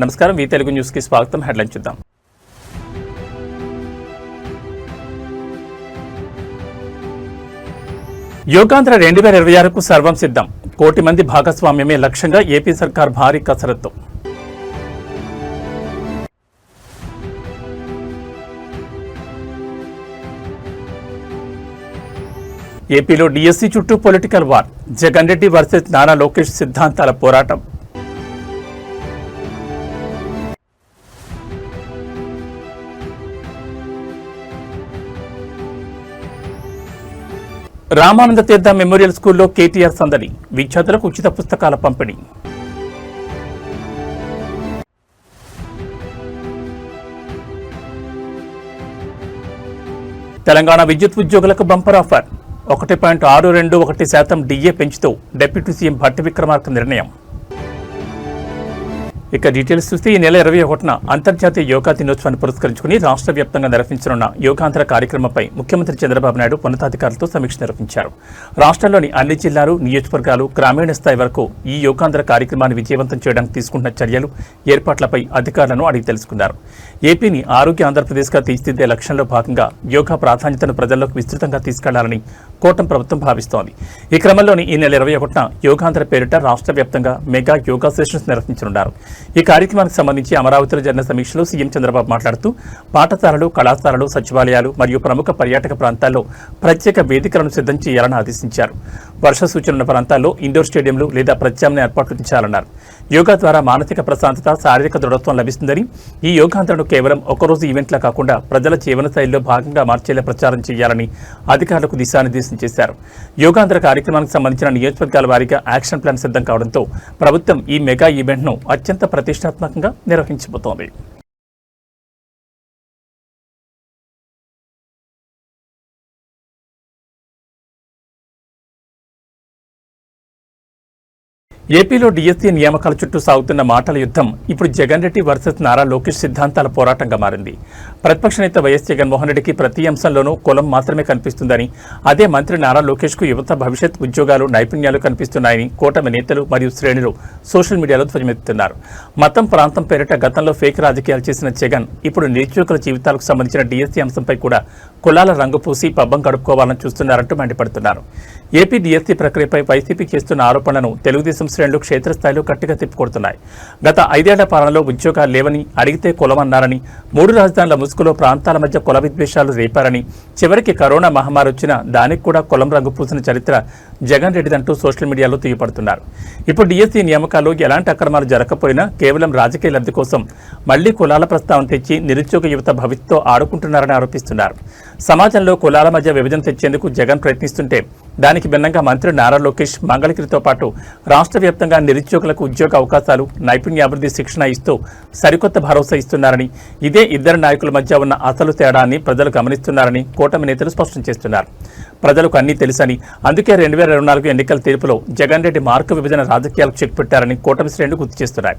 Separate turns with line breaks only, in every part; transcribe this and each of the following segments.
నమస్కారం, వి తెలుగు న్యూస్ కి స్వాగతం. హెడ్లైన్ చూద్దాం. యోగాంధ్ర 2026కు సర్వం సిద్ధం. 1 కోటి మంది భాగస్వామ్యమే లక్ష్యంగా ఏపీ సర్కార్ భారీ కసరత్తు. ఏపీలో డిఎస్సి చుట్టూ political war. Jagan Reddy versus Nara Lokesh సిద్ధాంతాల పోరాటం. రామానంద తీర్థ మెమోరియల్ స్కూల్లో కేటీఆర్ సందడి. విద్యార్థులకు ఉచిత పుస్తకాల పంపిణీ. తెలంగాణ విద్యుత్ ఉద్యోగులకు బంపర్ ఆఫర్. 1.621% డిఏ పెంచుతూ డిప్యూటీ సీఎం భట్టి విక్రమార్క నిర్ణయం. ఇక డీటెయిల్స్ చూస్తే ఈ నెల 21న అంతర్జాతీయ యోగా దినోత్సవాన్ని పురస్కరించుకుని రాష్ట్ర వ్యాప్తంగా నిర్వహించనున్న యోగాంధ్ర కార్యక్రమంపై ముఖ్యమంత్రి చంద్రబాబు నాయుడు ఉన్నతాధికారులతో సమీక్ష నిర్వహించారు. రాష్ట్రంలోని అన్ని జిల్లాలు, నియోజకవర్గాలు, గ్రామీణ స్థాయి వరకు ఈ యోగాంధ్ర కార్యక్రమాన్ని విజయవంతం చేయడానికి తీసుకుంటున్న చర్యలు, ఏర్పాట్లపై అధికారులను అడిగి తెలుసుకున్నారు. ఏపీని ఆరోగ్య ఆంధ్రప్రదేశ్గా తీర్చిదిద్దే లక్ష్యంలో భాగంగా యోగా ప్రాధాన్యతను ప్రజల్లోకి విస్తృతంగా తీసుకెళ్లాలని కూటమి ప్రభుత్వం భావిస్తోంది. ఈ క్రమంలోని ఈ నెల 21న యోగాంధ్ర పేరిట రాష్ట్ర వ్యాప్తంగా మెగా యోగా సెషన్స్ నిర్వహించనున్నారు. ఈ కార్యక్రమానికి సంబంధించి అమరావతిలో జరిగిన సమీక్షలో సీఎం చంద్రబాబు మాట్లాడుతూ పాఠశాలలు, కళాశాలలు, సచివాలయాలు మరియు ప్రముఖ పర్యాటక ప్రాంతాల్లో ప్రత్యేక వేదికలను సిద్ధం చేయాలని ఆదేశించారు. వర్ష సూచనల ప్రాంతాల్లో ఇండోర్ స్టేడియంలు లేదా ప్రత్యామ్నాయ ఏర్పాట్లు చేయాలన్నారు. యోగా ద్వారా మానసిక ప్రశాంతత, శారీరక దృఢత్వం లభిస్తుందని, ఈ యోగాంధ్రను కేవలం ఒకరోజు ఈవెంట్లా కాకుండా ప్రజల జీవనశైలిలో భాగంగా మార్చేలా ప్రచారం చేయాలని అధికారులకు దిశానిర్దేశం చేశారు. యోగాంధ్ర కార్యక్రమానికి సంబంధించిన నియోజకవర్గాల వారీగా యాక్షన్ ప్లాన్ సిద్ధం కావడంతో ప్రభుత్వం ఈ మెగా ఈవెంట్ను అత్యంత ప్రతిష్టాత్మకంగా నిర్వహించబోతోంది. ఏపీలో డిఎస్సి నియామకాల చుట్టూ సాగుతున్న మాటల యుద్ధం ఇప్పుడు జగన్ రెడ్డి వర్సెస్ నారా లోకేష్ సిద్ధాంతాల పోరాటంగా మారింది. ప్రతిపక్ష నేత వైఎస్ జగన్మోహన్ రెడ్డికి ప్రతి అంశంలోనూ కులం మాత్రమే కనిపిస్తుందని, అదే మంత్రి నారా లోకేష్కు యువత భవిష్యత్, ఉద్యోగాలు, నైపుణ్యాలు కనిపిస్తున్నాయని కూటమి నేతలు మరియు శ్రేణులు సోషల్ మీడియాలో ధ్వజమెత్తుతున్నారు. మతం, ప్రాంతం పేరిట గతంలో ఫేక్ రాజకీయాలు చేసిన జగన్ ఇప్పుడు నిరుద్యోగుల జీవితాలకు సంబంధించిన డిఎస్సి అంశంపై కూడా కులాల రంగు పూసి పబ్బం గడుపుకోవాలని చూస్తున్నారంటూ మండిపడుతున్నారు. ఏపీ డిఎస్సి ప్రక్రియపై వైసీపీ చేస్తున్న ఆరోపణలను తెలుగుదేశం శ్రేణులు క్షేత్రస్థాయిలో గట్టిగా తిప్పికొడుతున్నాయి. గత 5 ఏళ్ల పాలనలో ఉద్యోగాలు లేవని, అడిగితే కులమన్నారని, 3 రాజధానుల ముసుగులో ప్రాంతాల మధ్య కుల విద్వేషాలు రేపారని, చివరికి కరోనా మహమ్మారి వచ్చినా దానికి కూడా కులం రంగు పూసిన చరిత్ర జగన్ రెడ్డిదంటూ సోషల్ మీడియాలో తీయపడుతున్నారు. ఇప్పుడు డిఎస్సి నియామకాల్లో ఎలాంటి అక్రమాలు జరగకపోయినా కేవలం రాజకీయ లబ్ధి కోసం మళ్లీ కులాల ప్రస్తావన తెచ్చి నిరుద్యోగ యువత భవిష్యత్తుతో ఆడుకుంటున్నారని ఆరోపిస్తున్నారు. సమాజంలో కులాల మధ్య విభజన తెచ్చేందుకు జగన్ ప్రయత్నిస్తుంటే దానికి భిన్నంగా మంత్రి నారా లోకేష్ మంగళగిరితో పాటు రాష్ట్ర వ్యాప్తంగా నిరుద్యోగులకు ఉద్యోగ అవకాశాలు, నైపుణ్యాభివృద్ధి శిక్షణ ఇస్తూ సరికొత్త భరోసా ఇస్తున్నారని, ఇదే ఇద్దరు నాయకుల మధ్య ఉన్న అసలు తేడాన్ని ప్రజలు గమనిస్తున్నారని కూటమి నేతలు స్పష్టం చేస్తున్నారు. ప్రజలకు అన్నీ తెలుసని, అందుకే 2024 ఎన్నికల తీర్పులో జగన్ రెడ్డి మార్కు విభజన రాజకీయాలకు చెక్ పెట్టారని కూటమి శ్రేణులు గుర్తు చేస్తున్నారు.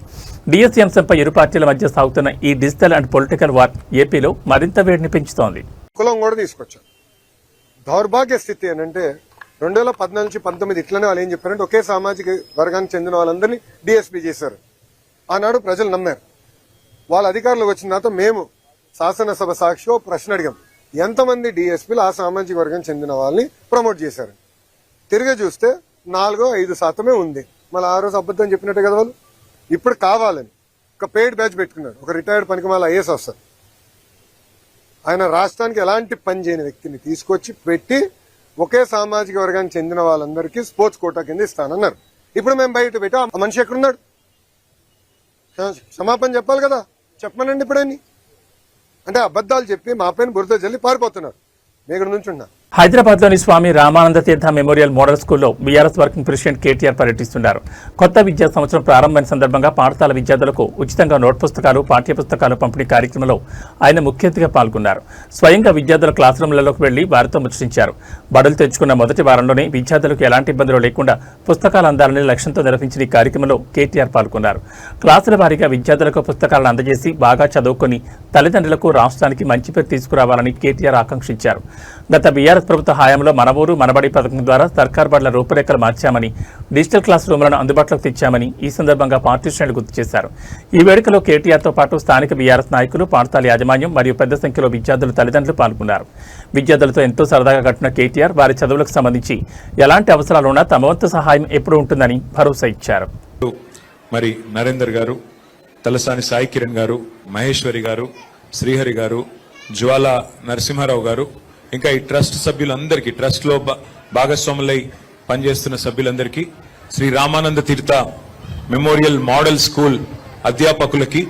డిఎస్సి అంశంపై ఇరు పార్టీల మధ్య సాగుతున్న ఈ డిజిటల్ అండ్ పొలిటికల్ వార్ ఏపీలో మరింత వేడిని పెంచుతోంది.
కులం కూడా తీసుకొచ్చారు. దౌర్భాగ్య స్థితి ఏంటంటే 2014 నుంచి 19 ఇట్లనే వాళ్ళు ఏం చెప్పారంటే ఒకే సామాజిక వర్గానికి చెందిన వాళ్ళందరినీ డిఎస్పీ చేశారు. ఆనాడు ప్రజలు నమ్మారు. వాళ్ళ అధికారులకు వచ్చిన తర్వాత మేము శాసనసభ సాక్షిగా ప్రశ్న అడిగాం, ఎంతమంది డిఎస్పీలు ఆ సామాజిక వర్గానికి చెందిన వాళ్ళని ప్రమోట్ చేశారు. తిరిగి చూస్తే 4-5% ఉంది. మళ్ళీ ఆ రోజు అబద్ధం చెప్పినట్టే కదా వాళ్ళు. ఇప్పుడు కావాలని ఒక పెయిడ్ బ్యాచ్ పెట్టుకున్నారు. ఒక రిటైర్డ్ పనికిమాల ఐఏఎస్ ఆఫీసర్, ఆయన రాష్ట్రానికి ఎలాంటి పని చేయని వ్యక్తిని తీసుకొచ్చి పెట్టి ఒకే సామాజిక వర్గానికి చెందిన వాళ్ళందరికీ స్పోర్ట్స్ కోటా కింద ఇస్తానన్నారు. ఇప్పుడు మేము బయట పెట్టి ఆ మనిషి ఎక్కడున్నాడు? క్షమాపణ చెప్పాలి కదా, చెప్పమనండి ఇప్పుడని. అంటే అబద్ధాలు చెప్పి మా పైన బురద జల్లి పారిపోతున్నారు. మేము ఇక్కడ నుంచి ఉన్నా.
హైదరాబాద్లోని స్వామి రామానంద తీర్థ మెమోరియల్ మోడల్ స్కూల్లో బీఆర్ఎస్ వర్కింగ్ ప్రెసిడెంట్ కేటీఆర్ పర్యటిస్తున్నారు. కొత్త విద్యా సంవత్సరం ప్రారంభమైన సందర్భంగా పాఠశాల విద్యార్థులకు ఉచితంగా నోట్ పుస్తకాలు, పాఠ్యపుస్తకాలు పంపిణీ కార్యక్రమంలో ఆయన ముఖ్య అతిథిగా పాల్గొన్నారు. స్వయంగా విద్యార్థుల క్లాస్ రూమ్లలోకి వెళ్లి వారితో ముచ్చటించారు. బడులు తెచ్చుకున్న మొదటి వారంలోనే విద్యార్థులకు ఎలాంటి ఇబ్బందులు లేకుండా పుస్తకాలు అందాలని లక్ష్యంతో నిర్వహించిన ఈ కార్యక్రమంలో కేటీఆర్ పాల్గొన్నారు. క్లాసుల వారీగా విద్యార్థులకు పుస్తకాలను అందజేసి బాగా చదువుకొని తల్లిదండ్రులకు, రాష్ట్రానికి మంచి పేరు తీసుకురావాలని కేటీఆర్ ఆకాంక్షించారు. గత బీఆర్ఎస్ కాంగ్రెస్ ప్రభుత్వ హయాంలో మన ఊరు మనబడి పథకం ద్వారా సర్కార్ బడుల రూపురేఖలు మార్చామని, డిజిటల్ క్లాస్ రూమ్లను అందుబాటులోకి తెచ్చామని ఈ సందర్భంగా పార్టీ శ్రేణులు గుర్తు చేశారు. ఈ వేడుకలో కేటీఆర్తో పాటు స్థానిక బీఆర్ఎస్ నాయకులు, పాఠశాల యాజమాన్యం మరియు పెద్ద సంఖ్యలో విద్యార్థుల తల్లిదండ్రులు పాల్గొన్నారు. విద్యార్థులతో ఎంతో సరదాగా గడిపిన కేటీఆర్ వారి చదువులకు సంబంధించి ఎలాంటి అవసరాలున్నా తమ వంతు సహాయం ఎప్పుడూ ఉంటుందని భరోసా ఇచ్చారు.
మరి నరేందర్ గారు, తలసాని సాయి కిరణ్ గారు, మహేశ్వరి గారు, శ్రీహరి గారు, జ్వాల నరసింహారావు గారు, ఇంకా ఈ ట్రస్ట్ సభ్యులందరికీ, ట్రస్ట్ లో భాగస్వాములై పనిచేస్తున్న సభ్యులందరికీ, శ్రీ రామానంద తీర్థ మెమోరియల్ మోడల్ స్కూల్ అధ్యాపకులకి,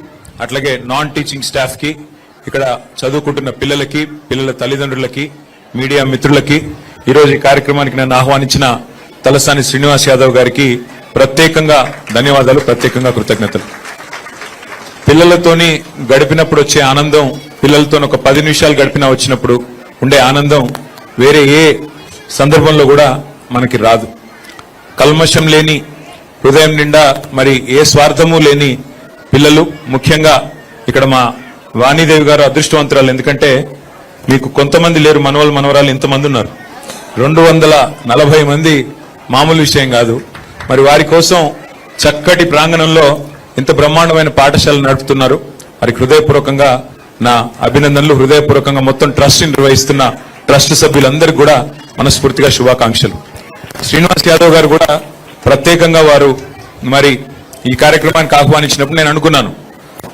అట్లాగే నాన్ టీచింగ్ స్టాఫ్ కి, ఇక్కడ చదువుకుంటున్న పిల్లలకి, పిల్లల తల్లిదండ్రులకి, మీడియా మిత్రులకి, ఈరోజు ఈ కార్యక్రమానికి నన్ను ఆహ్వానించిన తలసాని శ్రీనివాస్ యాదవ్ గారికి ప్రత్యేకంగా ధన్యవాదాలు, ప్రత్యేకంగా కృతజ్ఞతలు. పిల్లలతోని గడిపినప్పుడు వచ్చే ఆనందం, పిల్లలతో ఒక 10 నిమిషాలు గడిపినా వచ్చినప్పుడు ఉండే ఆనందం వేరే ఏ సందర్భంలో కూడా మనకి రాదు. కల్మషం లేని హృదయం నిండా మరి ఏ స్వార్థము లేని పిల్లలు, ముఖ్యంగా ఇక్కడ మా వాణిదేవి గారు అదృష్టవంతురాలు. ఎందుకంటే మీకు కొంతమంది లేరు, మనవలు మనవరాలు ఇంతమంది ఉన్నారు. 240 మంది మామూలు విషయం కాదు. మరి వారి కోసం చక్కటి ప్రాంగణంలో ఇంత బ్రహ్మాండమైన పాఠశాల నడుపుతున్నారు. వారికి హృదయపూర్వకంగా నా అభినందనలు, హృదయపూర్వకంగా మొత్తం ట్రస్ట్ నిర్వహిస్తున్న ట్రస్ట్ సభ్యులందరికీ కూడా మనస్ఫూర్తిగా శుభాకాంక్షలు. శ్రీనివాస్ యాదవ్ గారు కూడా ప్రత్యేకంగా వారు మరి ఈ కార్యక్రమానికి ఆహ్వానించినప్పుడు నేను అనుకున్నాను,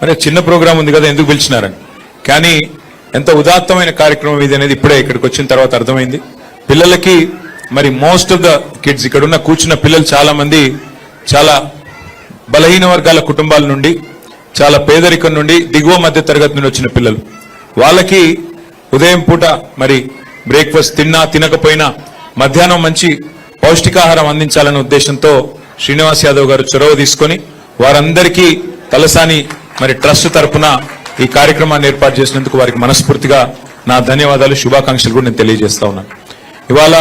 మరి చిన్న ప్రోగ్రాం ఉంది కదా ఎందుకు పిలిచినారని. కానీ ఎంత ఉదాత్తమైన కార్యక్రమం ఇది అనేది ఇప్పుడే ఇక్కడికి వచ్చిన తర్వాత అర్థమైంది. పిల్లలకి మరి మోస్ట్ ఆఫ్ ద కిడ్స్, ఇక్కడ ఉన్న కూర్చున్న పిల్లలు చాలా మంది చాలా బలహీన వర్గాల కుటుంబాల నుండి, చాలా పేదరికం నుండి, దిగువ మధ్య తరగతి నుండి వచ్చిన పిల్లలు. వాళ్ళకి ఉదయం పూట మరి బ్రేక్ఫాస్ట్ తిన్నా తినకపోయినా మధ్యాహ్నం మంచి పౌష్టికాహారం అందించాలనే ఉద్దేశంతో శ్రీనివాస్ యాదవ్ గారు చొరవ తీసుకొని వారందరికీ తలసాని మరి ట్రస్ట్ తరపున ఈ కార్యక్రమాన్ని ఏర్పాటు చేసినందుకు వారికి మనస్ఫూర్తిగా నా ధన్యవాదాలు, శుభాకాంక్షలు కూడా నేను తెలియజేస్తా ఉన్నాను. ఇవాళ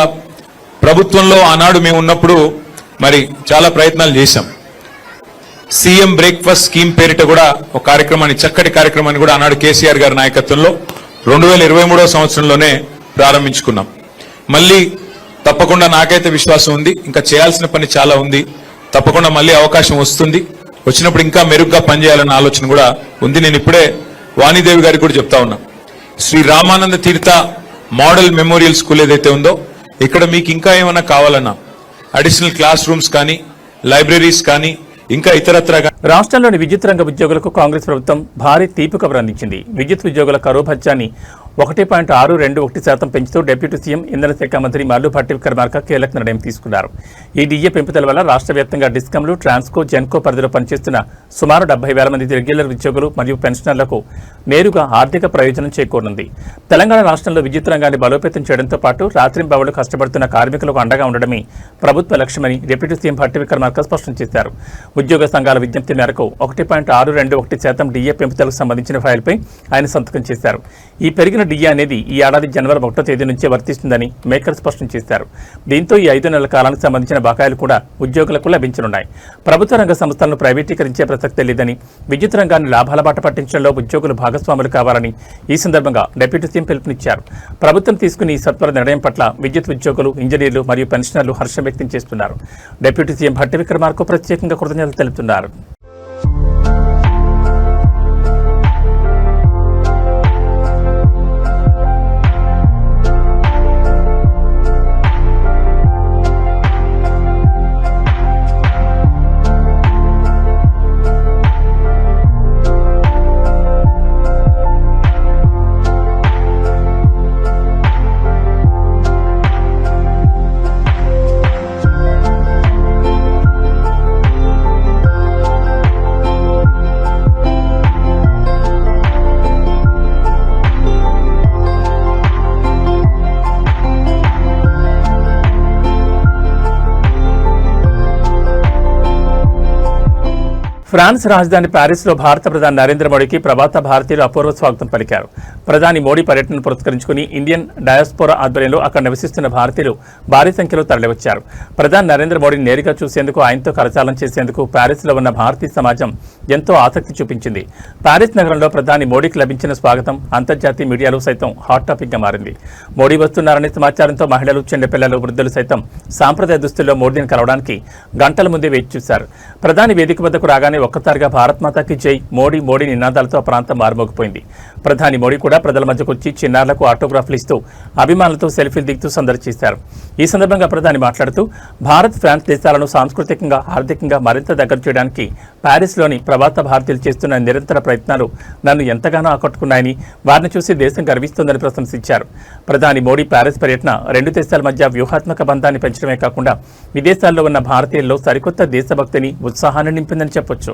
ప్రభుత్వంలో ఆనాడు మేము ఉన్నప్పుడు మరి చాలా ప్రయత్నాలు చేశాం. సీఎం బ్రేక్ఫాస్ట్ స్కీమ్ పేరిట కూడా ఒక కార్యక్రమాన్ని, చక్కటి కార్యక్రమాన్ని కూడా ఆనాడు కేసీఆర్ గారి నాయకత్వంలో 2023వ సంవత్సరంలోనే ప్రారంభించుకున్నాం. మళ్ళీ తప్పకుండా నాకైతే విశ్వాసం ఉంది, ఇంకా చేయాల్సిన పని చాలా ఉంది. తప్పకుండా మళ్ళీ అవకాశం వస్తుంది, వచ్చినప్పుడు ఇంకా మెరుగ్గా పనిచేయాలన్న ఆలోచన కూడా ఉంది. నేను ఇప్పుడే వాణిదేవి గారికి కూడా చెప్తా ఉన్నా, శ్రీ రామానంద తీర్థ మోడల్ మెమోరియల్ స్కూల్ ఏదైతే ఉందో ఇక్కడ మీకు ఇంకా ఏమైనా కావాలన్నా అడిషనల్ క్లాస్ రూమ్స్ కానీ, లైబ్రరీస్ కానీ, ఇంకా ఇతరత్ర.
రాష్ట్రంలోని విద్యుత్ రంగ ఉద్యోగులకు కాంగ్రెస్ ప్రభుత్వం భారీ తీపి కబురు అందించింది. విద్యుత్ ఉద్యోగుల కరువు భత్యాన్ని 1.621% పెంచుతూ డిప్యూటీ సీఎం ఇంధన శాఖ మంత్రి మల్లుభట్టి విక్రమార్క కీలక నిర్ణయం తీసుకున్నారు. ఈ డిఏ పెంపుదల వల్ల రాష్ట్ర వ్యాప్తంగా డిస్కంలు, ట్రాన్స్కో, జెన్కో పరిధిలో పనిచేస్తున్న సుమారు 70,000 మంది రెగ్యులర్ ఉద్యోగులు మరియు పెన్షనర్లకు నేరుగా ఆర్థిక ప్రయోజనం చేకూరనుంది. తెలంగాణ రాష్ట్రంలో విద్యుత్ రంగాన్ని బలోపేతం చేయడంతో పాటు రాత్రింబవళ్లు కష్టపడుతున్న కార్మికులకు అండగా ఉండడమే ప్రభుత్వ లక్ష్యమని డిప్యూటీ సీఎం భట్టి విక్రమార్క స్పష్టం చేశారు. ఉద్యోగ సంఘాల విజ్ఞప్తి మేరకు 1.621% డిఏ పెంపుదలకు సంబంధించిన ఫైల్పై ఆయన సంతకం చేశారు. ఈ పెరిగిన డిఏ అనేది ఈ ఏడాది జనవరి 1వ తేదీ నుంచే వర్తిస్తుందని మేకర్ స్పష్టం చేశారు. దీంతో ఈ 5 నెలల కాలానికి సంబంధించిన బకాయిలు కూడా ఉద్యోగులకు లభించనున్నాయి. ప్రభుత్వ రంగ సంస్థలను ప్రైవేటీకరించే ప్రసక్తే లేదని, విద్యుత్ రంగాన్ని లాభాల బాట పట్టించడంలో ఉద్యోగులు భాగస్వాములు కావాలని ఈ సందర్భంగా డిప్యూటీ సీఎం పిలుపునిచ్చారు. ప్రభుత్వం తీసుకున్న ఈ సత్వర నిర్ణయం పట్ల విద్యుత్ ఉద్యోగులు, ఇంజనీర్లు మరియు పెన్షనర్లు హర్షం వ్యక్తం చేస్తున్నారు. డిప్యూటీ సీఎం భట్టి విక్రమార్క ప్రత్యేకంగా కృతజ్ఞతలు తెలుపుతున్నారు. ఫ్రాన్స్ రాజధాని ప్యారిస్లో భారత ప్రధాని నరేంద్ర మోడీకి ప్రవాస భారతీయులు అపూర్వ స్వాగతం పలికారు. ప్రధాని మోడీ పర్యటనను పురస్కరించుకుని ఇండియన్ డయాస్పోరా ఆధ్వర్యంలో అక్కడ నివసిస్తున్న భారతీయులు భారీ సంఖ్యలో తరలివచ్చారు. ప్రధాని నరేంద్ర మోడీని నేరుగా చూసేందుకు, ఆయనతో కరచాలనం చేసేందుకు ప్యారిస్లో ఉన్న భారతీయ సమాజం ఎంతో ఆసక్తి చూపించింది. ప్యారిస్ నగరంలో ప్రధాని మోడీకి లభించిన స్వాగతం అంతర్జాతీయ మీడియాలో సైతం హాట్ టాపిక్గా మారింది. మోడీ వస్తున్నారనే సమాచారంతో మహిళలు, చిన్నపిల్లలు, వృద్ధులు సైతం సాంప్రదాయ దుస్తుల్లో మోడీని కలవడానికి గంటల ముందే వేచి చూశారు. ప్రధాని వేదిక వద్దకు రాగానే ఒక్కసారిగా భారత్ మాతాకి జై, మోడీ మోడీ నినాదాలతో ఆ ప్రాంతం మారుమోగిపోయింది. ప్రధాని మోడీ కూడా ప్రజల మధ్యకు వచ్చి చిన్నారులకు ఆటోగ్రాఫ్లు ఇస్తూ అభిమానులతో సెల్ఫీలు దిగుతూ సందడి చేశారు. ఈ సందర్భంగా ప్రధాని మాట్లాడుతూ భారత్, ఫ్రాన్స్ దేశాలను సాంస్కృతికంగా, ఆర్థికంగా మరింత దగ్గర చేయడానికి ప్యారిస్లోని ప్రవాస భారతీయులు చేస్తున్న నిరంతర ప్రయత్నాలు నన్ను ఎంతగానో ఆకట్టుకున్నాయని, వారిని చూసి దేశం గర్విస్తోందని ప్రశంసించారు. ప్రధాని మోడీ ప్యారిస్ పర్యటన రెండు దేశాల మధ్య వ్యూహాత్మక బంధాన్ని పెంచడమే కాకుండా విదేశాల్లో ఉన్న భారతీయుల్లో సరికొత్త దేశభక్తిని, ఉత్సాహాన్ని నింపిందని చెప్పొచ్చు.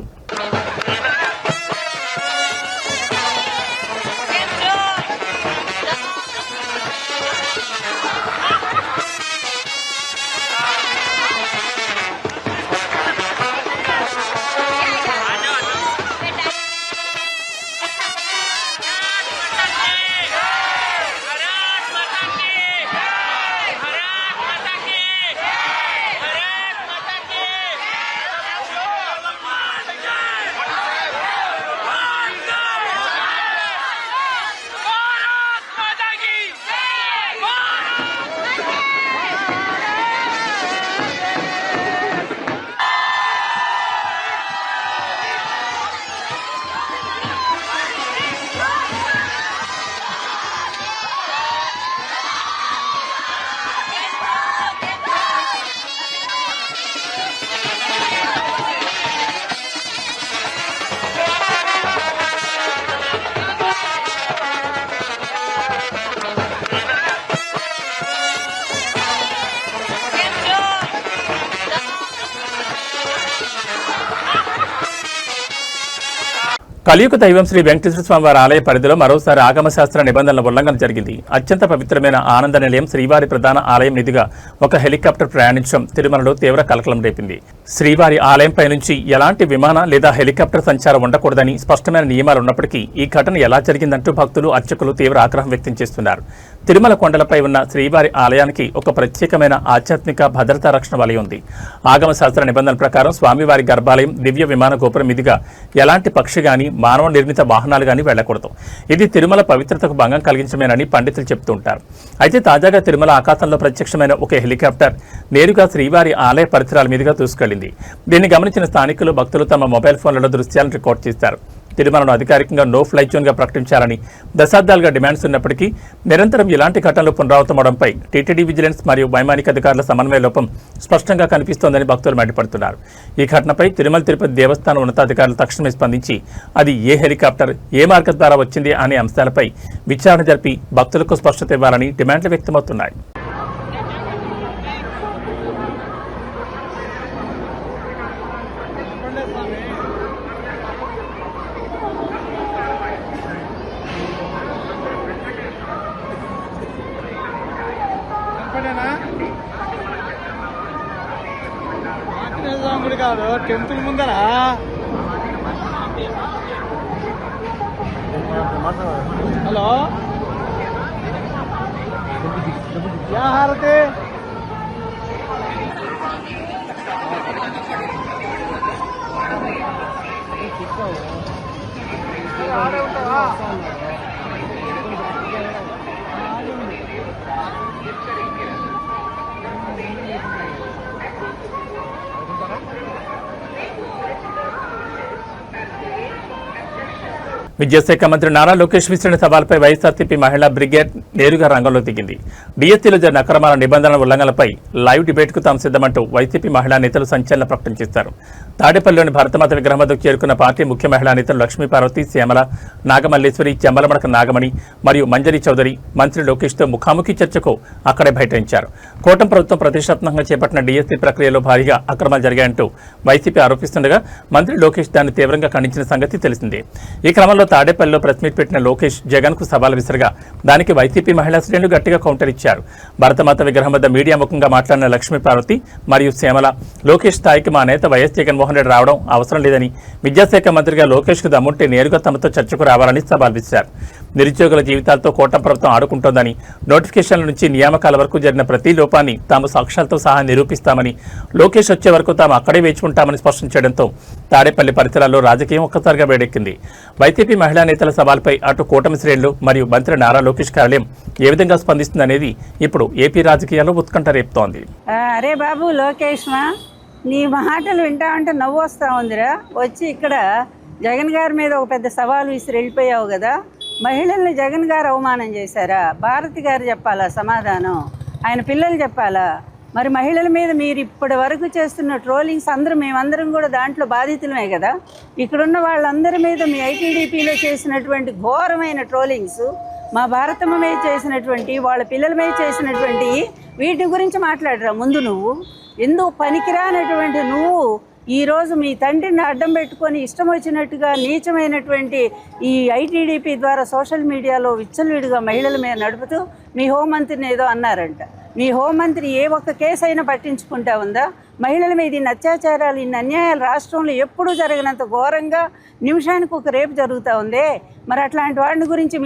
కలియుగ దైవం శ్రీ వెంకటేశ్వర స్వామివారి ఆలయ పరిధిలో మరోసారి ఆగమశాస్త్ర నిబంధనల ఉల్లంఘన జరిగింది. అత్యంత పవిత్రమైన ఆనంద నిలయం శ్రీవారి ప్రధాన ఆలయం మీదుగా ఒక హెలికాప్టర్ ప్రయాణించడం తిరుమలలో తీవ్ర కలకలం రేపింది. శ్రీవారి ఆలయంపై నుంచి ఎలాంటి విమాన లేదా హెలికాప్టర్ సంచారం ఉండకూడదని స్పష్టమైన నియమాలు ఉన్నప్పటికీ ఈ ఘటన ఎలా జరిగిందంటూ భక్తులు, అర్చకులు తీవ్ర ఆగ్రహం వ్యక్తం చేస్తున్నారు. తిరుమల కొండలపై ఉన్న శ్రీవారి ఆలయానికి ఒక ప్రత్యేకమైన ఆధ్యాత్మిక భద్రతా రక్షణ వలయం ఉంది. ఆగమశాస్త్ర నిబంధనల ప్రకారం స్వామివారి గర్భాలయం, దివ్య విమాన గోపురం మీదుగా ఎలాంటి పక్షి గాని, మానవ నిర్మిత వాహనాలు గాని వెళ్లకూడదు. ఇది తిరుమల పవిత్రతకు భంగం కలిగించమేనని పండితులు చెబుతుంటారు. అయితే తాజాగా తిరుమల ఆకాశంలో ప్రత్యక్షమైన ఒక హెలికాప్టర్ నేరుగా శ్రీవారి ఆలయ పరిసరాల మీదుగా దూసుకెళ్లింది. దీన్ని గమనించిన స్థానికులు, భక్తులు తమ మొబైల్ ఫోన్లలో దృశ్యాలను రికార్డు చేశారు. తిరుమలను అధికారికంగా నో ఫ్లై జోన్గా ప్రకటించాలని దశాబ్దాలుగా డిమాండ్స్ ఉన్నప్పటికీ నిరంతరం ఇలాంటి ఘటనలు పునరావృతమవడంపై టీటీడీ విజిలెన్స్ మరియు వైమానిక అధికారుల సమన్వయ లోపం స్పష్టంగా కనిపిస్తోందని భక్తులు మండిపడుతున్నారు. ఈ ఘటనపై తిరుమల తిరుపతి దేవస్థానం ఉన్నతాధికారులు తక్షణమే స్పందించి అది ఏ హెలికాప్టర్, ఏ మార్గం ద్వారా వచ్చింది అనే అంశాలపై విచారణ జరిపి భక్తులకు స్పష్టత ఇవ్వాలని డిమాండ్లు వ్యక్తమవుతున్నాయి.
కాదు టెంపుల్ ముందరా హలో హారతి ఆడే ఉంటావా
విద్యాశాఖ మంత్రి నారా లోకేష్ విసిరిన సవాల్పై వైఎస్ఆర్సీపీ మహిళా బ్రిగేడ్ నేరుగా రంగంలో దిగింది. డిఎస్సీలో జరిగిన అక్రమాల నిబంధనల ఉల్లంఘనలపై లైవ్ డిబేట్కు తాము సిద్ధమంటూ వైసీపీ మహిళా నేతలు సంచలన ప్రకటన చేశారు. తాడేపల్లిలోని భరతమాత విగ్రహం వద్దకు చేరుకున్న పార్టీ ముఖ్య మహిళా నేతలు లక్ష్మీపార్వతి, శ్యామల, నాగమల్లేశ్వరి, చెమ్మలమడక నాగమణి మరియు మంజరి చౌదరి మంత్రి లోకేష్తో ముఖాముఖి చర్చకు అక్కడే బైఠాయించారు. కూటమి ప్రభుత్వం ప్రతిష్టాత్మకంగా చేపట్టిన డిఎస్సీ ప్రక్రియలో భారీగా అక్రమాలు జరిగాయంటూ వైసీపీ ఆరోపిస్తుండగా మంత్రి లోకేష్ దాన్ని తీవ్రంగా ఖండించిన సంగతి తెలిసిందే. ఈ క్రమంలో తాడేపల్లిలో ప్రెస్ మీట్ పెట్టిన లోకేష్ జగన్కు సవాల్ విసరగా దానికి వైసీపీ మహిళా శ్రేణులు గట్టిగా కౌంటర్ ఇచ్చారు. భరతమాత విగ్రహం వద్ద మీడియా ముఖంగా మాట్లాడిన లక్ష్మీ పార్వతి మరియు శ్యామల, లోకేష్ స్థాయికి మా నేత వైఎస్ జగన్మోహన్ రెడ్డి రావడం అవసరం లేదని, విద్యాశాఖ మంత్రిగా లోకేష్కు దమ్ముంటే నేరుగా తమతో చర్చకు రావాలని సవాల్ విసిరారు. నిరుద్యోగుల జీవితాలతో కూటమి ప్రభుత్వం ఆడుకుంటోందని, నోటిఫికేషన్ల నుంచి నియామకాల వరకు జరిగిన ప్రతి లోపాన్ని తాము సాక్ష్యాలతో సహా నిరూపిస్తామని, లోకేష్ వచ్చే వరకు తాము అక్కడే వేచి ఉంటామని స్పష్టం చేయడంతో తాడేపల్లి పరిసరాల్లో రాజకీయం ఒక్కసారిగా వేడెక్కింది. వైసీపీ మహిళా నేతల సవాల్పై అటు కూటమి శ్రేణులు మరియు మంత్రి నారా లోకేష్ కార్యాలయం ఏ విధంగా స్పందిస్తుందనేది ఇప్పుడు ఏపీ రాజకీయాల్లో ఉత్కంఠ రేపుతోంది.
అరే బాబు లోకేష్, నీ మాటలు వింటా ఉంటే నవ్వు వస్తూ ఉందిరా. వచ్చి ఇక్కడ జగన్ గారి మీద ఒక పెద్ద సవాలు విసిరి వెళ్ళిపోయావు కదా. మహిళల్ని జగన్ గారు అవమానం చేశారా? భారతి గారు చెప్పాలా సమాధానం? ఆయన పిల్లలు చెప్పాలా? మరి మహిళల మీద మీరు ఇప్పటి వరకు చేస్తున్న ట్రోలింగ్స్ మేమందరం కూడా దాంట్లో బాధితులమే కదా. ఇక్కడున్న వాళ్ళందరి మీద మీ ఐటీడీపీలో చేసినటువంటి ఘోరమైన ట్రోలింగ్స్, మా భారతమ్మ మీద చేసినటువంటి, వాళ్ళ పిల్లల మీద చేసినటువంటి వీటి గురించి మాట్లాడరా ముందు. నువ్వు ఎందుకు పనికిరానటువంటి నువ్వు ఈరోజు మీ తండ్రిని అడ్డం పెట్టుకొని ఇష్టం వచ్చినట్టుగా నీచమైనటువంటి ఈ ఐటీడీపీ ద్వారా సోషల్ మీడియాలో విచ్చలవిడిగా మహిళల మీద నడుపుతూ మీ హోంమంత్రిని ఏదో అన్నారంట. మీ హోంమంత్రి ఏ ఒక్క కేసు అయినా పట్టించుకుంటా ఉందా? మహిళల మీద ఇన్ని అత్యాచారాలు, ఇన్ని అన్యాయాలు రాష్ట్రంలో ఎప్పుడూ జరగనంత ఘోరంగా నిమిషానికి ఒక రేపు జరుగుతూ ఉందే. మరి అట్లాంటి వాడిని గురించి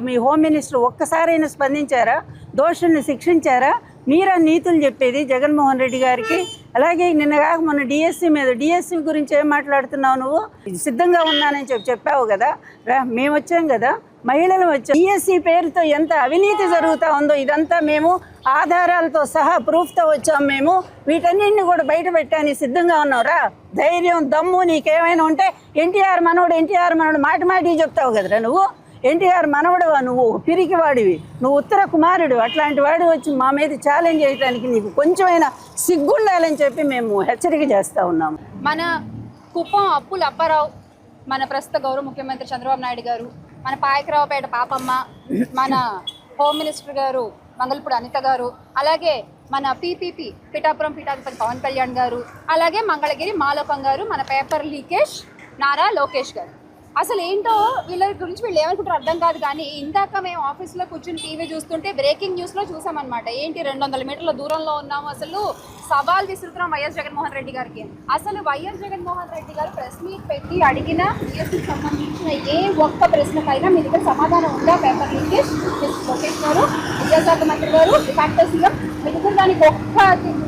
మీ హోమ్ మినిస్టర్ ఒక్కసారైనా స్పందించారా? దోషుల్ని శిక్షించారా? మీరా నీతులు చెప్పేది జగన్మోహన్ రెడ్డి గారికి? అలాగే నిన్నగాక మొన్న డిఎస్సి గురించి ఏం మాట్లాడుతున్నావు నువ్వు? సిద్ధంగా ఉన్నానని చెప్పావు కదా. మేము వచ్చాం కదా, మహిళలు వచ్చాం. డిఎస్సి పేరుతో ఎంత అవినీతి జరుగుతూ ఉందో ఇదంతా మేము ఆధారాలతో సహా ప్రూఫ్తో వచ్చాం. మేము వీటన్నింటిని కూడా బయట పెట్టాని సిద్ధంగా ఉన్నావురా. ధైర్యం, దమ్ము నీకేమైనా ఉంటే ఎన్టీఆర్ మనవడు మాటి చెప్తావు కదరా నువ్వు. ఎన్టీఆర్ మనవడువా నువ్వు? పిరికివాడివి నువ్వు, ఉత్తర కుమారుడు. అట్లాంటి వాడు వచ్చి మా మీద ఛాలెంజ్ చేయడానికి నీకు కొంచెమైనా సిగ్గుండాలని చెప్పి మేము హెచ్చరిక చేస్తూ ఉన్నాము.
మన కుప్పం అప్పుల అప్పారావు, మన ప్రస్తుత గౌరవ ముఖ్యమంత్రి చంద్రబాబు నాయుడు గారు, మన పాయకరావుపేట పాపమ్మ, మన హోమ్ మినిస్టర్ గారు మంగళపూడి అనిత గారు, అలాగే మన పీపీపీ పీఠాధిపతి పవన్ కళ్యాణ్ గారు, అలాగే మంగళగిరి మాలోకం గారు, మన పేపర్ లీకేష్ నారా లోకేష్ గారు. అసలు ఏంటో వీళ్ళ గురించి వీళ్ళు ఏమనుకుంటారు అర్థం కాదు. కానీ ఇందాక మేము ఆఫీస్లో కూర్చుని టీవీ చూస్తుంటే బ్రేకింగ్ న్యూస్లో చూసామన్నమాట. ఏంటి 200 మీటర్ల దూరంలో ఉన్నాము, అసలు సవాల్ విసురుతున్నాం వైఎస్ జగన్మోహన్ రెడ్డి గారికి. అసలు వైఎస్ జగన్మోహన్ రెడ్డి గారు ప్రెస్ మీట్ పెట్టి అడిగిన డిఎస్సికి సంబంధించిన ఏ ఒక్క ప్రశ్నకైనా మీ దగ్గర సమాధానం ఉందా? పేపర్ లీకేష్ లోకేష్ గారు, విద్యాశాఖ మంత్రి గారు, ఫ్యాక్టర్ సీఎం, మీ దగ్గర దానికి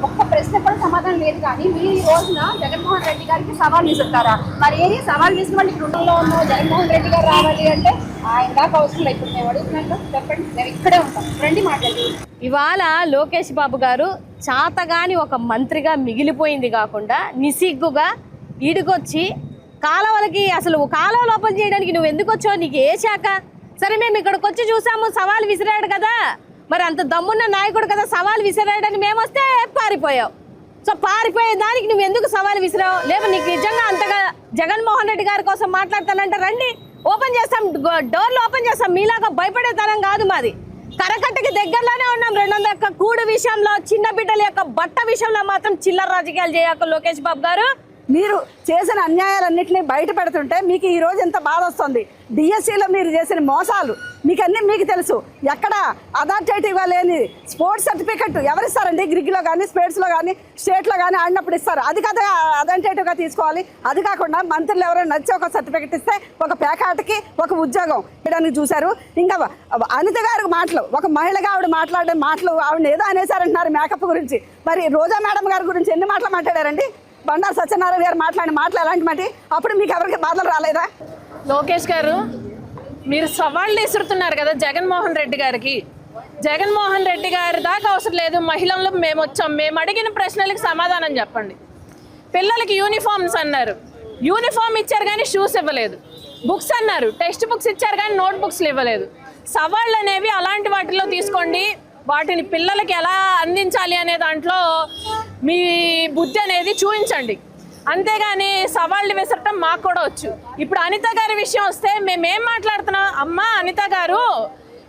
ఒక్క ప్రశ్న కూడా సమాధానం లేదు. కానీ మీరు ఈ రోజున జగన్మోహన్ రెడ్డి గారికి సవాల్ విసురుతారా? మరి ఏది సవాల్ విసిన వాళ్ళు ఇక్కడ ఉన్నాం, జగన్మోహన్ రెడ్డి గారు రావాలి అంటే ఆయన దాకా అవసరం లేదు. ఇప్పుడు మేము అడుగుతున్నాం, చెప్పండి, మేము ఇక్కడే ఉంటాం, రండి మాట్లాడి.
ఇవాళ లోకేష్ బాబు గారు చాతగాని ఒక మంత్రిగా మిగిలిపోయింది కాకుండా నిసిగ్గుగా ఈడుకొచ్చి కాలువలకి, అసలు కాలువలు ఓపెన్ చేయడానికి నువ్వు ఎందుకు వచ్చావు? నీకు ఏ శాఖ? సరే మేము ఇక్కడికి వచ్చి చూసాము, సవాల్ విసిరాడు కదా, మరి అంత దమ్మున్న నాయకుడు కదా సవాల్ విసిరాడని మేము వస్తే పారిపోయావు. సో పారిపోయే దానికి నువ్వు ఎందుకు సవాల్ విసిరావు? లేవు నీకు నిజంగా అంతగా జగన్మోహన్ రెడ్డి గారి కోసం మాట్లాడతానంటే రండి, ఓపెన్ చేస్తాం, డోర్లు ఓపెన్ చేస్తాం. మీలాగా భయపడే తరం కాదు మాది. కరకట్టకి దగ్గరలోనే ఉన్నాం. 200 కూడు విషయంలో, చిన్న బిడ్డల యొక్క బట్ట విషయంలో మాత్రం చిల్లర రాజకీయాలు చేయక లోకేష్ బాబు గారు.
మీరు చేసిన అన్యాయాలన్నింటినీ బయట పెడుతుంటే మీకు ఈరోజు ఎంత బాధ వస్తుంది. డిఎస్సిలో మీరు చేసిన మోసాలు మీకు తెలుసు. ఎక్కడ అథారిటేటివ్ లేని స్పోర్ట్స్ సర్టిఫికెట్ ఎవరిస్తారండి? గ్రిగ్లో కానీ, స్పోర్ట్స్లో కానీ, స్టేట్లో కానీ ఆడినప్పుడు ఇస్తారు. అది కదా అథారిటేటివ్గా తీసుకోవాలి. అది కాకుండా మంత్రులు ఎవరైనా నచ్చి ఒక సర్టిఫికెట్ ఇస్తే ఒక ప్యాకాట్కి ఒక ఉద్యోగం ఇవ్వడానికి చూశారు. ఇంకా అనిత గారి మాటలు, ఒక మహిళగా ఆవిడ మాట్లాడే మాటలు, ఆవిడ ఏదో అనేసారంటున్నారు మేకప్ గురించి. మరి రోజా మేడం గారి గురించి ఎన్ని మాటలు మాట్లాడారండి? బండారు సత్యనారాయణ గారు మాట్లాడిన మాటలు ఎలాంటి మాట? అప్పుడు మీకు ఎవరికి బాధలు రాలేదా?
లోకేష్ గారు, మీరు సవాళ్ళు విసురుతున్నారు కదా జగన్మోహన్ రెడ్డి గారికి. జగన్మోహన్ రెడ్డి గారి దాకా అవసరం లేదు. మహిళలు మేము వచ్చాం, మేము అడిగిన ప్రశ్నలకు సమాధానం చెప్పండి. పిల్లలకి యూనిఫామ్స్ అన్నారు, యూనిఫామ్ ఇచ్చారు కానీ షూస్ ఇవ్వలేదు. బుక్స్ అన్నారు, టెక్స్ట్ బుక్స్ ఇచ్చారు కానీ నోట్ బుక్స్లు ఇవ్వలేదు. సవాళ్ళు అనేవి అలాంటి వాటిలో తీసుకోండి, వాటిని పిల్లలకి ఎలా అందించాలి అనే దాంట్లో మీ బుద్ధి అనేది చూపించండి. అంతేగాని సవాళ్ళు విసరటం మాకు కూడా వచ్చు. ఇప్పుడు అనిత గారి విషయం వస్తే మేమేం మాట్లాడుతున్నాం? అమ్మా అనిత గారు,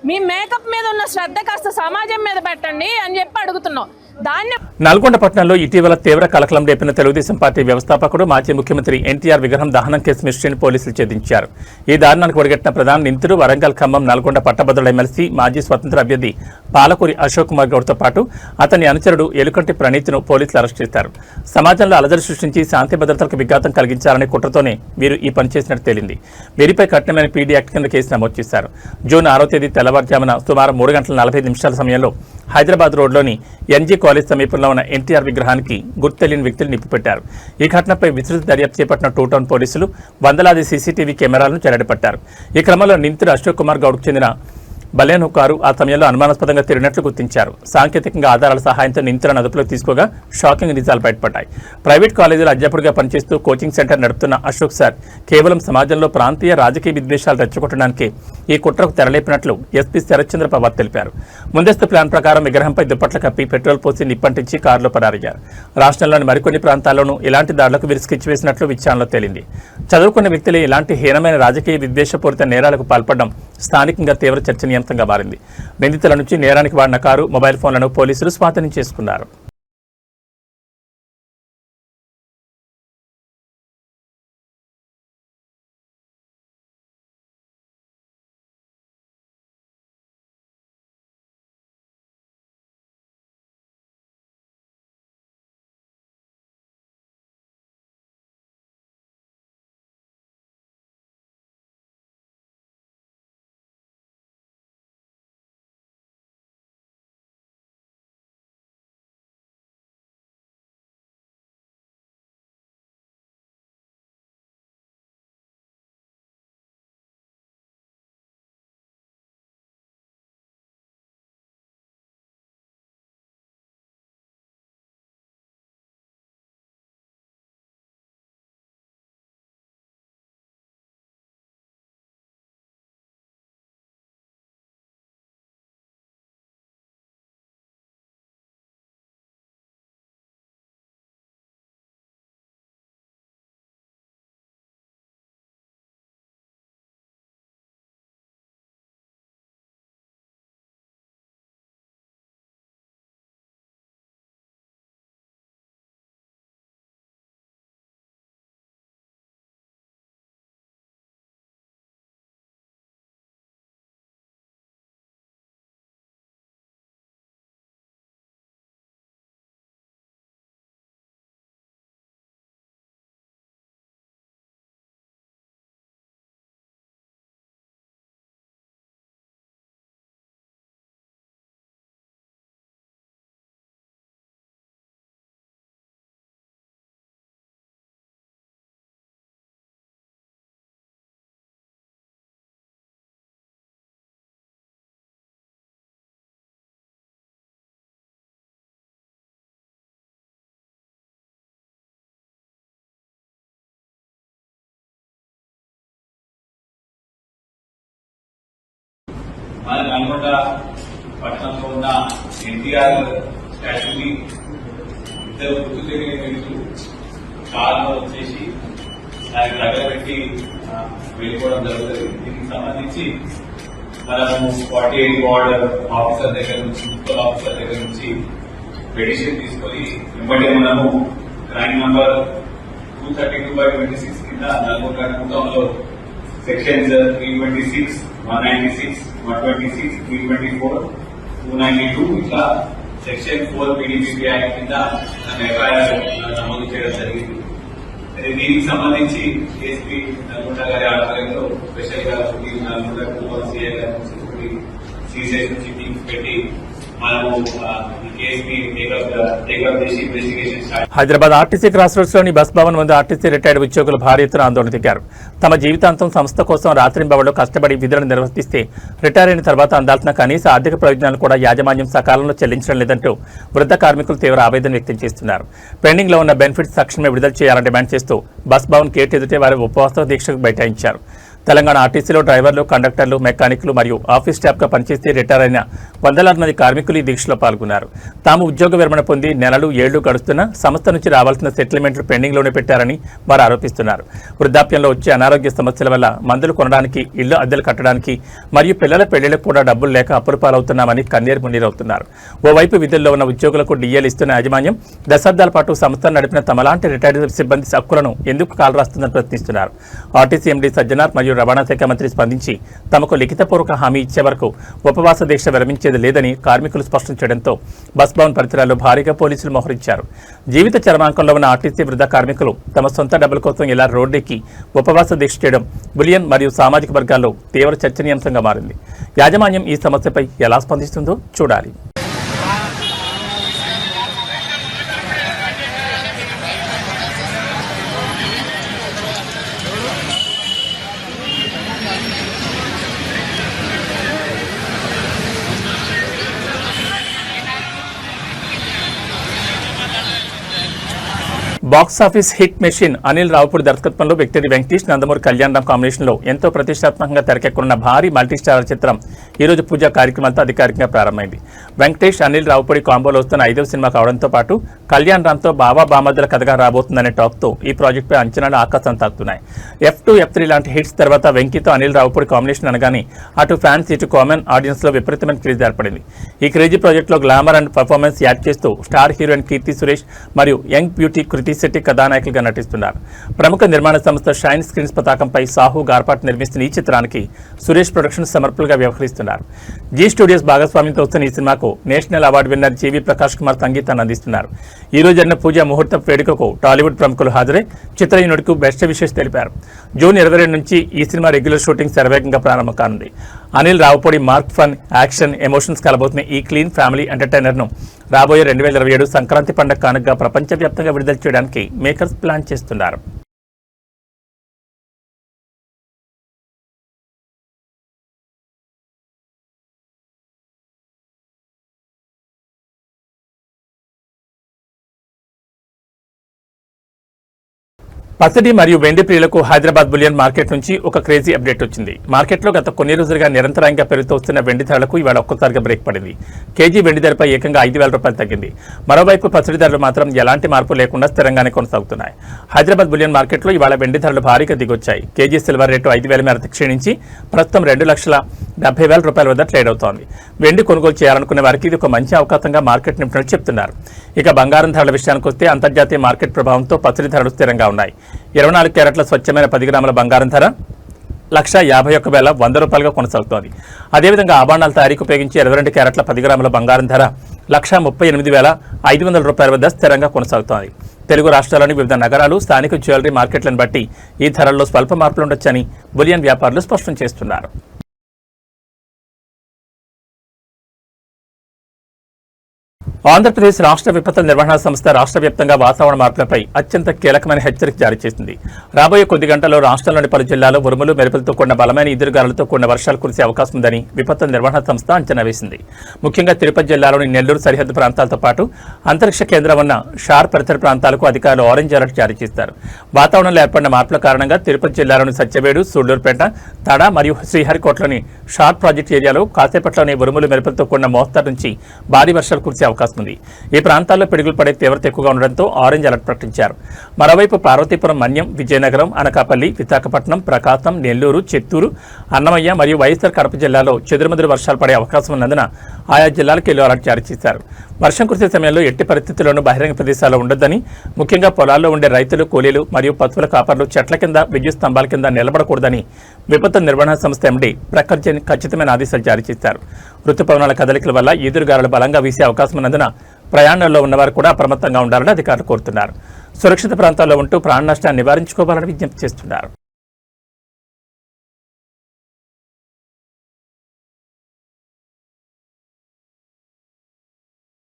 మీ మేకప్ మీద ఉన్న శ్రద్ధ కాస్త సమాజం మీద పెట్టండి అని చెప్పి అడుగుతున్నాం. దాన్ని
నల్గొండ పట్టణంలో ఇటీవల తీవ్ర కలకలం రేపిన తెలుగుదేశం పార్టీ వ్యవస్థాపకుడు మాజీ ముఖ్యమంత్రి ఎన్టీఆర్ విగ్రహం దహనం కేసు మిస్టరీని పోలీసులు ఛేదించారు. ఈ దారుణానికి ఒడిగట్టిన ప్రధాన నిందితుడు వరంగల్, ఖమ్మం, నల్గొండ పట్టభద్రుల ఎమ్మెల్సీ మాజీ స్వతంత్ర అభ్యర్థి పాలకూరి అశోక్ కుమార్ గౌడ్తో పాటు అతని అనుచరుడు ఎలుకంటి ప్రణీత్ను పోలీసులు అరెస్ట్ చేశారు. సమాజంలో అలజడి సృష్టించి శాంతి భద్రతలకు విఘాతం కలిగించాలనే కుట్రతోనే వీరు ఈ పని చేసినట్టు తేలింది. వీరిపై కఠినమైన పీడీ యాక్ట్ కింద కేసు నమోదు చేశారు. జూన్ 6వ తేదీ తెల్లవారుజామున సుమారు 3:45 సమయంలో హైదరాబాద్ రోడ్లోని ఎన్జీ కాలేజ్ సమీపంలో ఉన్న ఎన్టీఆర్ విగ్రహానికి గుర్తు తెలియని వ్యక్తులు నిప్పిపెట్టారు. ఈ ఘటనపై విస్తృత దర్యాప్తు చేపట్టిన టూ టౌన్ పోలీసులు వందలాది సీసీటీవీ కెమెరాలను చెరడపట్టారు. ఈ క్రమంలో నిందితుడు అశోక్ కుమార్ గౌడ్కు చెందిన బలేనో కారు ఆ సమయంలో అనుమానాస్పదంగా తిరిగినట్లు గుర్తించారు. సాంకేతికంగా ఆధారాల సహాయంతో నిందితులను అదుపులోకి తీసుకోగా షాకింగ్ నిజాలు బయటపడ్డాయి. ప్రైవేట్ కాలేజీలో అధ్యాపకుడిగా పనిచేస్తూ కోచింగ్ సెంటర్ నడుపుతున్న అశోక్ సార్ కేవలం సమాజంలో ప్రాంతీయ రాజకీయ విద్వేషాలు రెచ్చగొట్టడానికి ఈ కుట్రకు తెరలేపినట్లు ఎస్పీ శరత్చంద్ర పవార్ తెలిపారు. ముందస్తు ప్లాన్ ప్రకారం విగ్రహంపై దుప్పట్లు కప్పి పెట్రోల్ పోసి నిప్పంటించి కారులో పరారయ్యారు. రాష్ట్రంలోని మరికొన్ని ప్రాంతాల్లోనూ ఇలాంటి దాడులకు వీరు స్కెచ్ వేసినట్లు విచారణలో తేలింది. చదువుకున్న వ్యక్తులే ఇలాంటి హీనమైన రాజకీయ విద్వేషపూరిత నేరాలకు పాల్పడడం స్థానికంగా తీవ్ర చర్చనీయాంశంగా మారింది. నిందితుల నుంచి నేరానికి వాడిన కారు, మొబైల్ ఫోన్లను పోలీసులు స్వాధీనం చేసుకున్నారు.
మన నల్గొండ పట్టణంలో ఉన్న ఎన్టీఆర్ స్టాచ్యూని ఇద్దరు గుర్తు తెలియని వ్యక్తులు కారులో వచ్చేసి దానికి తగలబెట్టి వెళ్ళిపోవడం జరుగుతుంది. దీనికి సంబంధించి మనము 48 వార్డ్ ఆఫీసర్ దగ్గర నుంచి, మున్సిపల్ ఆఫీసర్ దగ్గర నుంచి పిటిషన్ తీసుకొని వెంబడి మనము క్రైమ్ నంబర్ 232/26 కింద నల్గొండ టౌన్లో సెక్షన్స్ 326, 196, 126, 324, 292 ఇట్లా సెక్షన్ 4 పీడీపీ యాక్ట్ కింద ఎఫ్ఐఆర్ నమోదు చేయడం జరిగింది. దీనికి సంబంధించి ఏఎస్పీ నల్గొండ గారి ఆధ్వర్యంలో స్పెషల్ గా నల్గొండ కుటుంబం సీఐ గారి సీసీఐ నుంచి టీమ్స్ పెట్టి
హైదరాబాద్ ఆర్టీసీ క్రాస్ రోడ్స్ లోని బస్ భవన్ ముందు ఆర్టీసీ రిటైర్డ్ ఉద్యోగులు భారీ ఎత్తున ఆందోళన దిగారు. తమ జీవితాంతం సంస్థ కోసం రాత్రింబవళ్లు కష్టపడి విధులను నిర్వర్తిస్తే రిటైర్ అయిన తర్వాత అందాల్సిన కనీస ఆర్థిక ప్రయోజనాలు కూడా యాజమాన్యం సకాలంలో చెల్లించడం లేదంటూ వృద్ధ కార్మికులు తీవ్ర ఆవేదన వ్యక్తం చేస్తున్నారు. పెండింగ్ లో ఉన్న బెనిఫిట్స్ తక్షణమే విడుదల చేయాలని డిమాండ్ చేస్తూ బస్ భవన్ గేట్ ఎదుటే వారి ఉపవాస దీక్షకు బైఠాయించారు. తెలంగాణ ఆర్టీసీలో డ్రైవర్లు, కండక్టర్లు, మెకానిక్లు మరియు ఆఫీస్ స్టాఫ్గా పనిచేసి రిటైర్ అయిన వందలాది మంది కార్మికులు ఈ దీక్షలో పాల్గొన్నారు. తాము ఉద్యోగ విరమణ పొంది నెలలు, ఏళ్లు గడుస్తున్నా సంస్థ నుంచి రావాల్సిన సెటిల్మెంట్లు పెండింగ్లోనే పెట్టారని వారు ఆరోపిస్తున్నారు. వృద్ధాప్యంలో వచ్చే అనారోగ్య సమస్యల వల్ల మందులు కొనడానికి, ఇళ్లు అద్దెలు కట్టడానికి మరియు పిల్లల పెళ్లిళ్లకు కూడా డబ్బులు లేక అప్పుల పాలవుతున్నామని కన్నీరు మున్నీరవుతున్నారు. ఓవైపు విధుల్లో ఉన్న ఉద్యోగులకు డిఏలు ఇస్తున్న యాజమాన్యం దశాబ్దాల పాటు సంస్థను నడిపిన తమలాంటి రిటైర్డ్ సిబ్బంది హక్కులను ఎందుకు కాలరాస్తుందని ప్రశ్నిస్తున్నారు. ఆర్టీసీ ఎండీ సజ్జనార్ మరియు రవాణా శాఖ మంత్రి స్పందించి తమకు లిఖితపూర్వక హామీ ఇచ్చే వరకు ఉపవాస దీక్ష విరమించేది లేదని కార్మికులు స్పష్టం చేయడంతో బస్ భవన్ పరిసరాల్లో భారీగా పోలీసులు మోహరించారు. జీవిత చరమాంకంలో ఉన్న ఆర్టీసీ వృద్ధ కార్మికులు తమ సొంత డబ్బుల కోసం ఇలా రోడ్డెక్కి ఉపవాస దీక్ష చేయడం బులియన్ మరియు సామాజిక వర్గాల్లో తీవ్ర చర్చనీయాంశంగా మారింది. యాజమాన్యం ఈ సమస్యపై ఎలా స్పందిస్తుందో చూడాలి. Box office hit machine Anil Ravipudi దర్శకత్వంలో వ్యక్తి వెంకటేష్, నందమూరి కళ్యాణ్ రామ్ కాంబినేషన్లో ఎంతో ప్రతిష్టాత్మకంగా తెరకెక్కనున్న భారీ మల్టీస్టారర్ చిత్రం ఈరోజు పూజా కార్యక్రమాలతో అధికారికంగా ప్రారంభమైంది. వెంకటేష్, అనిల్ రావుపూడి కాంబోలో వస్తున్న 5వ సినిమా కావడంతో పాటు కళ్యాణ్ రామ్తో బాబా బామర్దుల కథగా రాబోతుందనే టాక్తో ఈ ప్రాజెక్టుపై అంచనాలు ఆకాశం తాకుతున్నాయి. F2, F3 లాంటి హిట్స్ తర్వాత వెంకీతో అనిల్ రావుపూడి కాంబినేషన్ అనగానే అటు ఫ్యాన్స్, ఇటు కామన్ ఆడియన్స్ లో విపరీతమైన క్రేజ్ ఏర్పడింది. ఈ క్రేజీ ప్రాజెక్టులో గ్లామర్ అండ్ పర్ఫార్మెన్స్ యాడ్ చేస్తూ స్టార్ హీరోయిన్ కీర్తి సురేష్ మరియు యంగ్ బ్యూటీ కృతి శెట్టి కథానాయకులుగా నటిస్తున్నారు. ప్రముఖ నిర్మాణ సంస్థ షైన్ స్క్రీన్స్ పతాకంపై సాహు గార్పాట్ నిర్మిస్తున్న ఈ చిత్రానికి సురేష్ ప్రొడక్షన్స్ సమర్పులుగా వ్యవహరిస్తున్నారు. జీ స్టూడియోస్ భాగస్వామ్యంతో వస్తున్న ఈ సినిమాకు నేషనల్ అవార్డు విన్నర్ జీవి ప్రకాష్ కుమార్ సంగీతాన్ని అందిస్తున్నారు. ఈ రోజు జరిగిన పూజ ముహూర్త వేడుకకు టాలీవుడ్ ప్రముఖులు హాజరై చిత్ర యూనిట్కు బెస్ట్ విషెస్ తెలిపారు. జూన్ 22 నుంచి ఈ సినిమా రెగ్యులర్ షూటింగ్ శరవేగంగా ప్రారంభం కానుంది. Anil Ravipudi mark fun, action, emotions కలబోతున్న ఈ క్లీన్ ఫ్యామిలీ ఎంటర్టైనర్ను రాబోయే 2027 సంక్రాంతి పండుగ కానుకగా ప్రపంచవ్యాప్తంగా విడుదల చేయడానికి మేకర్స్ ప్లాన్ చేస్తున్నారు. పసిడి మరియు వెండి ప్రియులకు హైదరాబాద్ బులియన్ మార్కెట్ నుంచి ఒక క్రేజీ అప్డేట్ వచ్చింది. మార్కెట్లో గత కొన్ని రోజులుగా నిరంతరంగా పెరుగుతూ వస్తున్న వెండి ధరలకు ఇవాళ ఒక్కసారిగా బ్రేక్ పడింది. కేజీ వెండి ధరపై ఏకంగా 5,000 రూపాయలు తగ్గింది. మరోవైపు పసిడి ధరలు మాత్రం ఎలాంటి మార్పు లేకుండా స్థిరంగానే కొనసాగుతున్నాయి. హైదరాబాద్ బులియన్ మార్కెట్లో ఇవాళ వెండి ధరలు భారీగా దిగొచ్చాయి. కేజీ సిల్వర్ రేటు 5,000 మేర క్షీణించి ప్రస్తుతం 2,70,000 రూపాయల వద్ద ట్రేడ్ అవుతోంది. వెండి కొనుగోలు చేయాలనుకునే వారికి ఇది ఒక మంచి అవకాశంగా మార్కెట్ నింపుతున్నట్టు చెప్తున్నారు. ఇక బంగారం ధరల విషయానికి వస్తే అంతర్జాతీయ మార్కెట్ ప్రభావంతో పసిడి ధరలు స్థిరంగా ఉన్నాయి. 24 క్యారెట్ల స్వచ్ఛమైన 10 గ్రాముల బంగారం ధర 151,100 రూపాయలుగా కొనసాగుతోంది. అదేవిధంగా ఆభరణాల తయారీకి ఉపయోగించే 22 క్యారెట్ల 10 గ్రాముల బంగారం ధర 138,500 రూపాయల వద్ద స్థిరంగా కొనసాగుతోంది. తెలుగు రాష్ట్రాల్లోని వివిధ నగరాలు, స్థానిక జ్యువెలరీ మార్కెట్లను బట్టి ఈ ధరల్లో స్వల్ప మార్పులు ఉండొచ్చని బులియన్ వ్యాపారులు స్పష్టం చేస్తున్నారు. ఆంధ్రప్రదేశ్ రాష్ట్ర విపత్తుల నిర్వహణ సంస్థ రాష్ట్ర వ్యాప్తంగా వాతావరణ మార్పులపై అత్యంత కీలకమైన హెచ్చరిక జారీ చేసింది. రాబోయే కొద్ది గంటల్లో రాష్ట్రంలోని పలు జిల్లాల్లో ఉరుములు, మెరుపులతో కూడిన బలమైన ఈదురుగాలులతో కూడిన వర్షాలు కురిసే అవకాశం ఉందని విపత్తుల నిర్వహణ సంస్థ అంచనా వేసింది. ముఖ్యంగా తిరుపతి జిల్లాలోని నెల్లూరు సరిహద్దు ప్రాంతాలతో పాటు అంతరిక్ష కేంద్రం ఉన్న షార్ పరిసర ప్రాంతాలకు అధికారులు ఆరెంజ్ అలర్ట్ జారీ చేశారు. వాతావరణంలో ఏర్పడిన మార్పుల కారణంగా తిరుపతి జిల్లాలోని సత్యవేడు, సూళ్లూరుపేట, తడ మరియు శ్రీహరికోటలోని షార్ ప్రాజెక్ట్ ఏరియాలో కాసేపట్లోని ఉరుములు, మెరుపులతో కూడిన మోస్తరు నుంచి భారీ వర్షాలు కురిసే అవకాశం ఉంది. ఈ ప్రాంతాల్లో పిడుగులు పడే తీవ్రత ఎక్కువగా ఉండడంతో ఆరెంజ్ అలర్ట్ ప్రకటించారు. మరోవైపు పార్వతీపురం, మన్యం, విజయనగరం, అనకాపల్లి, విశాఖపట్నం, ప్రకాశం, నెల్లూరు, చిత్తూరు, అన్నమయ్య మరియు వైఎస్ఆర్ కడప జిల్లాలో చెదురుమదురు వర్షాలు పడే అవకాశం ఉన్నందున ఆయా జిల్లాలకు ఎల్లో అలర్ట్ జారీ చేశారు. వర్షం కురిసే సమయంలో ఎట్టి పరిస్థితుల్లోనూ బహిరంగ ప్రదేశాల్లో ఉండొద్దని, ముఖ్యంగా పొలాల్లో ఉండే రైతులు, కూలీలు మరియు పశువుల కాపర్లు చెట్ల కింద, విద్యుత్ స్తంభాల కింద నిలబడకూడదని విపత్తు నిర్వహణ సంస్థ ఎండీ ప్రఖర్ ఖచ్చితమైన ఆదేశాలు జారీ చేశారు. ఋతుపవనాల కదలికల వల్ల ఈదురుగాలులు బలంగా వీసే అవకాశం ఉన్నందున ప్రయాణంలో ఉన్నవారు కూడా అప్రమత్తంగా ఉండాలని అధికారులు కోరుతున్నారు. సురక్షిత ప్రాంతాల్లో ఉంటూ ప్రాణ నష్టాన్ని నివారించుకోవాలని విజ్ఞప్తి చేస్తున్నారు.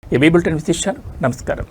ఈ బులెటిన్ విశేషాలు. నమస్కారం.